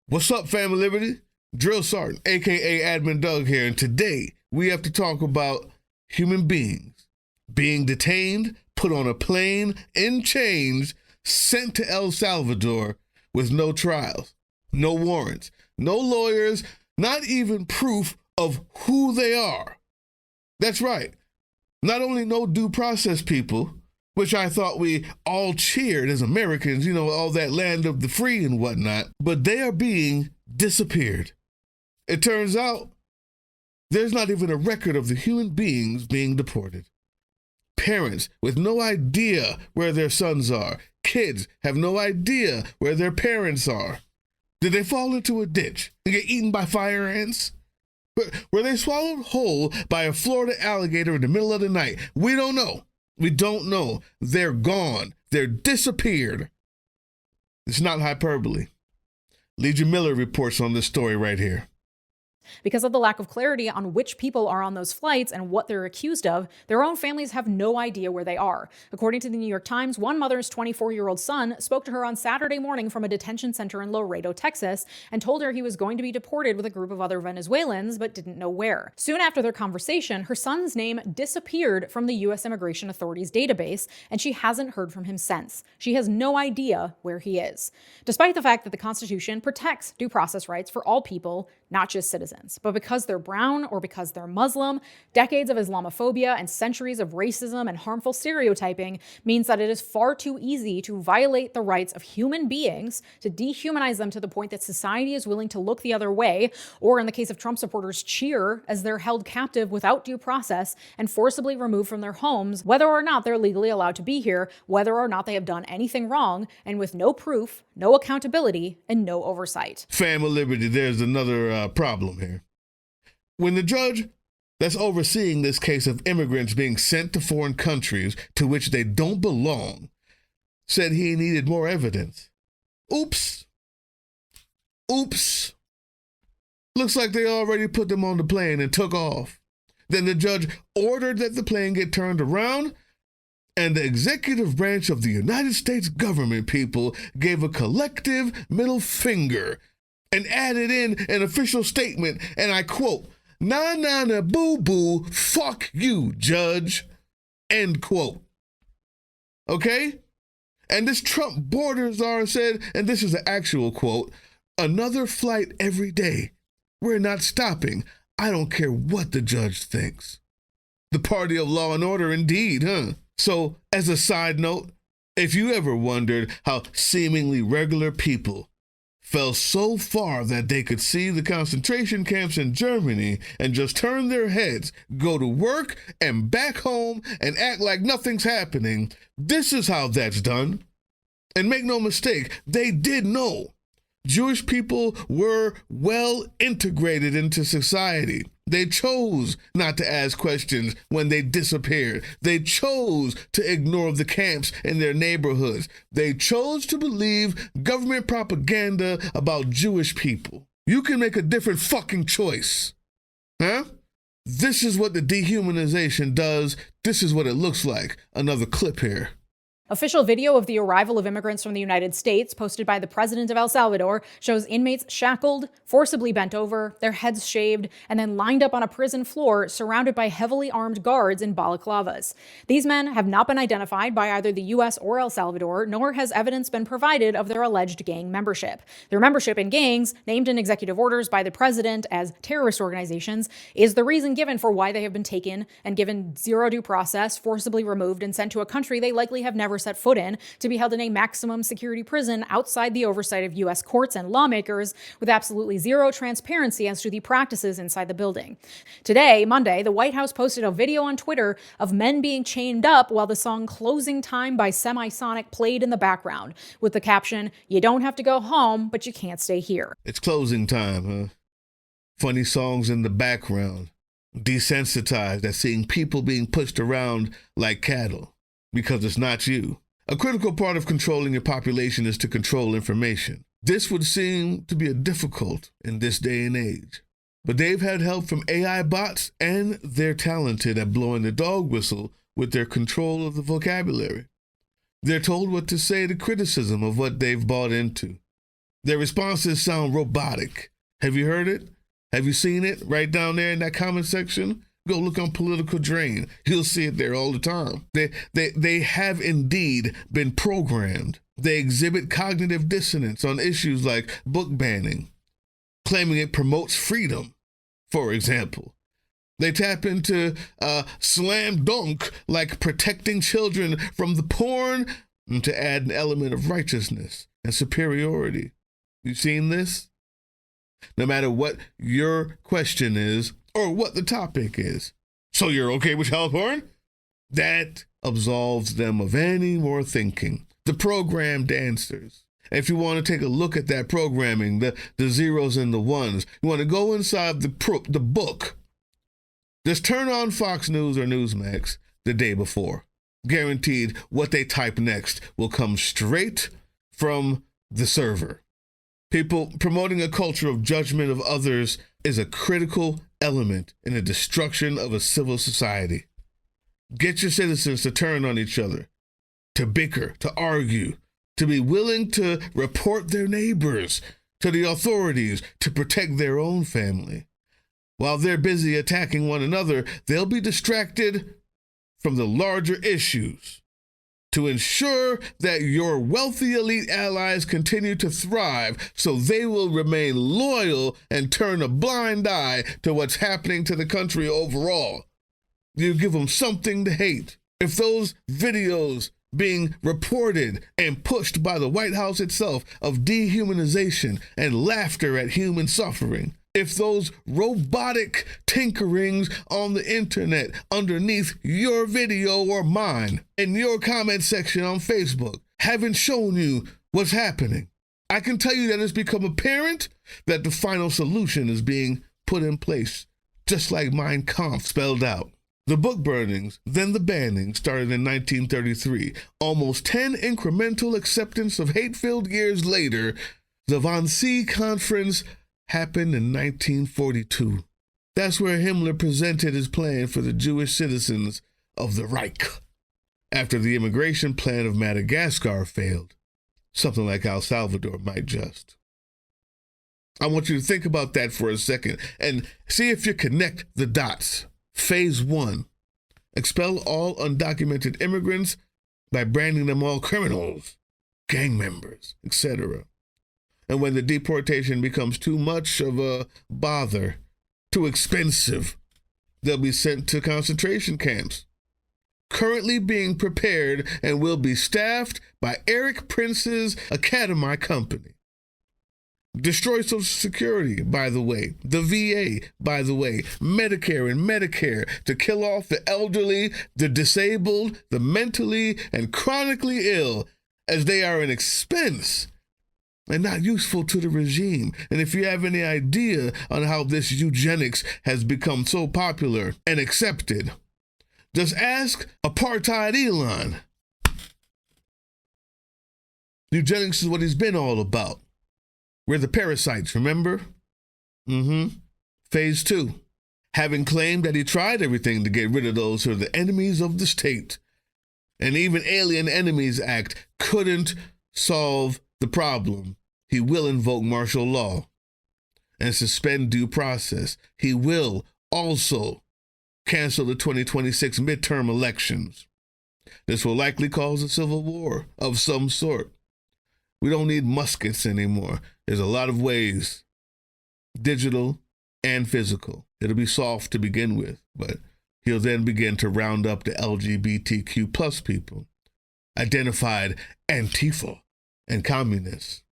What's up, Family Liberty? Drill Sergeant, aka Admin Doug here, and today we have to talk about human beings being detained, put on a plane, in chains, sent to El Salvador with no trials, no warrants, no lawyers, not even proof of who they are. That's right. Not only no due process, people, which I thought we all cheered as Americans, all that land of the free and whatnot, but they are being disappeared. It turns out there's not even a record of the human beings being deported. Parents with no idea where their sons are. Kids have no idea where their parents are. Did they fall into a ditch and get eaten by fire ants? Were they swallowed whole by a Florida alligator in the middle of the night? We don't know. We don't know. They're gone. They're disappeared. It's not hyperbole. Legion Miller reports on this story right here. Because of the lack of clarity on which people are on those flights and what they're accused of, their own families have no idea where they are. According to the New York Times, one mother's 24-year-old son spoke to her on Saturday morning from a detention center in Laredo, Texas, and told her he was going to be deported with a group of other Venezuelans, but didn't know where. Soon after their conversation, her son's name disappeared from the U.S. Immigration Authority's database, and she hasn't heard from him since. She has no idea where he is. Despite the fact that the Constitution protects due process rights for all people, not just citizens. But because they're brown or because they're Muslim, decades of Islamophobia and centuries of racism and harmful stereotyping means that it is far too easy to violate the rights of human beings, to dehumanize them to the point that society is willing to look the other way, or in the case of Trump supporters, cheer as they're held captive without due process and forcibly removed from their homes, whether or not they're legally allowed to be here, whether or not they have done anything wrong, and with no proof, no accountability, and no oversight. Family Liberty, there's another problem here. When the judge that's overseeing this case of immigrants being sent to foreign countries to which they don't belong said he needed more evidence. Oops. Looks like they already put them on the plane and took off. Then the judge ordered that the plane get turned around, and the executive branch of the United States government, people, gave a collective middle finger and added in an official statement, and I quote, "Nah, boo-boo, fuck you, judge," end quote. Okay? And this Trump border czar said, and this is the actual quote, "Another flight every day. We're not stopping. I don't care what the judge thinks." The party of law and order indeed, huh? So, as a side note, if you ever wondered how seemingly regular people fell so far that they could see the concentration camps in Germany and just turn their heads, go to work and back home and act like nothing's happening, this is how that's done. And make no mistake, they did know. Jewish people were well integrated into society. They chose not to ask questions when they disappeared. They chose to ignore the camps in their neighborhoods. They chose to believe government propaganda about Jewish people. You can make a different fucking choice. Huh? This is what the dehumanization does. This is what it looks like. Another clip here. Official video of the arrival of immigrants from the United States, posted by the president of El Salvador, shows inmates shackled, forcibly bent over, their heads shaved, and then lined up on a prison floor surrounded by heavily armed guards in balaclavas. These men have not been identified by either the U.S. or El Salvador, nor has evidence been provided of their alleged gang membership. Their membership in gangs, named in executive orders by the president as terrorist organizations, is the reason given for why they have been taken and given zero due process, forcibly removed, and sent to a country they likely have never set foot in, to be held in a maximum security prison outside the oversight of U.S. courts and lawmakers, with absolutely zero transparency as to the practices inside the building. Today, Monday, the White House posted a video on Twitter of men being chained up while the song "Closing Time" by Semisonic played in the background, with the caption, "You don't have to go home, but you can't stay here." It's closing time, huh? Funny songs in the background. Desensitized at seeing people being pushed around like cattle. Because it's not you. A critical part of controlling your population is to control information. This would seem to be difficult in this day and age. But they've had help from AI bots, and they're talented at blowing the dog whistle with their control of the vocabulary. They're told what to say to criticism of what they've bought into. Their responses sound robotic. Have you heard it? Have you seen it right down there in that comment section? Go look on Political Drain. You'll see it there all the time. They have indeed been programmed. They exhibit cognitive dissonance on issues like book banning, claiming it promotes freedom, for example. They tap into slam dunk like protecting children from the porn to add an element of righteousness and superiority. You seen this? No matter what your question is or what the topic is. So you're okay with child porn? That absolves them of any more thinking. The programmed answers. If you want to take a look at that programming, the zeros and the ones, you want to go inside the book. Just turn on Fox News or Newsmax the day before. Guaranteed what they type next will come straight from the server. People promoting a culture of judgment of others is a critical element in the destruction of a civil society. Get your citizens to turn on each other, to bicker, to argue, to be willing to report their neighbors to the authorities to protect their own family. While they're busy attacking one another, they'll be distracted from the larger issues to ensure that your wealthy elite allies continue to thrive so they will remain loyal and turn a blind eye to what's happening to the country overall. You give them something to hate. If those videos being reported and pushed by the White House itself of dehumanization and laughter at human suffering, if those robotic tinkerings on the internet underneath your video or mine in your comment section on Facebook haven't shown you what's happening, I can tell you that it's become apparent that the final solution is being put in place, just like Mein Kampf spelled out. The book burnings, then the banning, started in 1933. Almost 10 incremental acceptance of hate-filled years later, the Wannsee Conference happened in 1942. That's where Himmler presented his plan for the Jewish citizens of the Reich, after the immigration plan of Madagascar failed. Something like El Salvador might just. I want you to think about that for a second and see if you connect the dots. Phase 1, expel all undocumented immigrants by branding them all criminals, gang members, etc. And when the deportation becomes too much of a bother, too expensive, they'll be sent to concentration camps, currently being prepared and will be staffed by Eric Prince's Academy Company. Destroy Social Security, by the way, the VA, by the way, Medicare and Medicare, to kill off the elderly, the disabled, the mentally and chronically ill, as they are an expense and not useful to the regime. And if you have any idea on how this eugenics has become so popular and accepted, just ask apartheid Elon. Eugenics is what he's been all about. We're the parasites, remember? Phase 2. Having claimed that he tried everything to get rid of those who are the enemies of the state, and even Alien Enemies Act couldn't solve the problem, he will invoke martial law and suspend due process. He will also cancel the 2026 midterm elections. This will likely cause a civil war of some sort. We don't need muskets anymore. There's a lot of ways, digital and physical. It'll be soft to begin with, but he'll then begin to round up the LGBTQ plus people, identified Antifa and communists.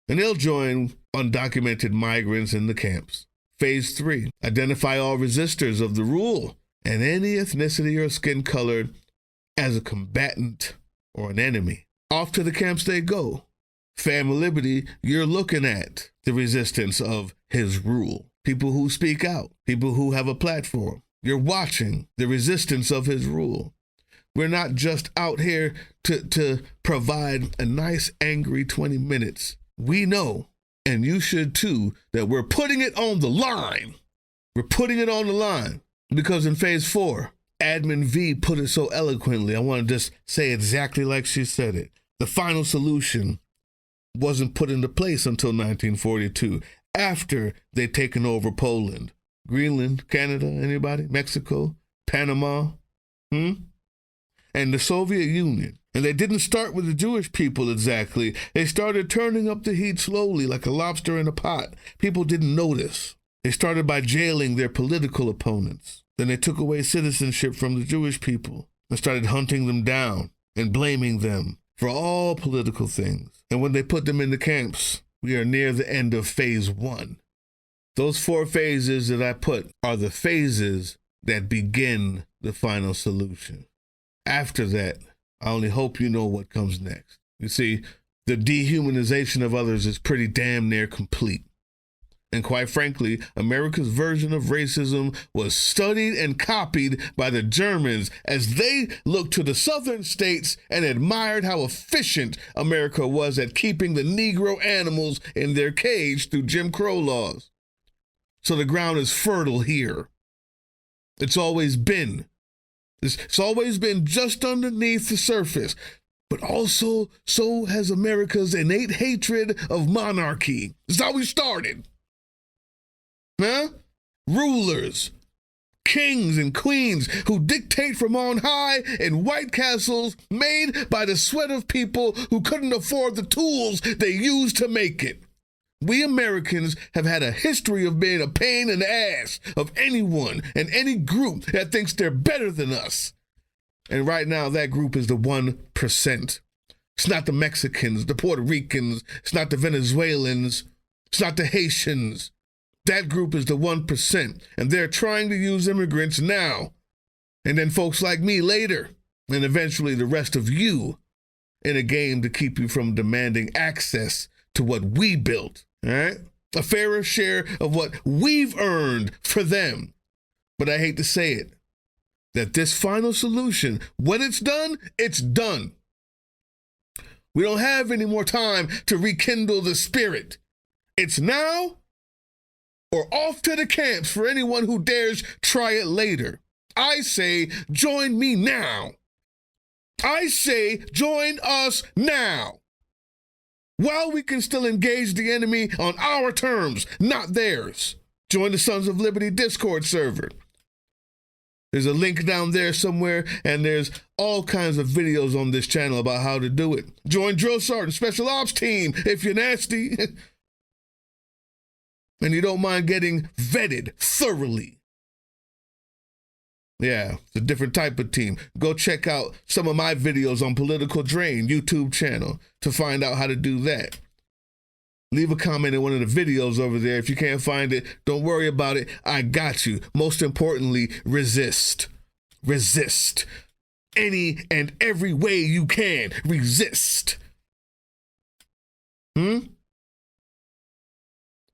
And they'll join undocumented migrants in the camps. Phase 3, identify all resistors of the rule and any ethnicity or skin color as a combatant or an enemy. Off to the camps they go. Family Liberty, you're looking at the resistance of his rule. People who speak out, people who have a platform. You're watching the resistance of his rule. We're not just out here to provide a nice, angry 20 minutes. We know, and you should too, that we're putting it on the line. We're putting it on the line because in phase 4, Admin V put it so eloquently. I want to just say exactly like she said it. The final solution wasn't put into place until 1942, after they'd taken over Poland. Greenland, Canada, anybody? Mexico, Panama, and the Soviet Union. And they didn't start with the Jewish people exactly. They started turning up the heat slowly, like a lobster in a pot. People didn't notice. They started by jailing their political opponents. Then they took away citizenship from the Jewish people and started hunting them down and blaming them for all political things. And when they put them in the camps, we are near the end of phase 1. Those 4 phases that I put are the phases that begin the final solution. After that, I only hope you know what comes next. You see, the dehumanization of others is pretty damn near complete. And quite frankly, America's version of racism was studied and copied by the Germans as they looked to the southern states and admired how efficient America was at keeping the Negro animals in their cage through Jim Crow laws. So the ground is fertile here. It's always been. It's always been just underneath the surface. But also, so has America's innate hatred of monarchy. That's how we started. Rulers, kings and queens who dictate from on high in white castles made by the sweat of people who couldn't afford the tools they used to make it. We Americans have had a history of being a pain in the ass of anyone and any group that thinks they're better than us. And right now, that group is the 1%. It's not the Mexicans, the Puerto Ricans, it's not the Venezuelans, it's not the Haitians. That group is the 1%, and they're trying to use immigrants now, and then folks like me later, and eventually the rest of you, in a game to keep you from demanding access to what we built, all right? A fairer share of what we've earned for them. But I hate to say it, that this final solution, when it's done, it's done. We don't have any more time to rekindle the spirit. It's now or off to the camps for anyone who dares try it later. I say, join me now. I say, join us now. While we can still engage the enemy on our terms, not theirs. Join the Sons of Liberty Discord server. There's a link down there somewhere, and there's all kinds of videos on this channel about how to do it. Join Drill Sergeant Special Ops Team if you're nasty. And you don't mind getting vetted thoroughly. Yeah, it's a different type of team. Go check out some of my videos on Political Drain YouTube channel to find out how to do that. Leave a comment in one of the videos over there. If you can't find it, don't worry about it. I got you. Most importantly, resist. Resist. Any and every way you can. Resist.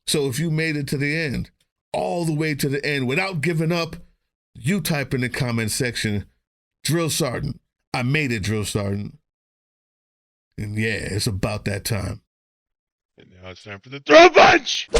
So if you made it to the end, all the way to the end without giving up, you type in the comment section, Drill Sergeant. I made it, Drill Sergeant. And yeah, it's about that time. And now it's time for the throw punch!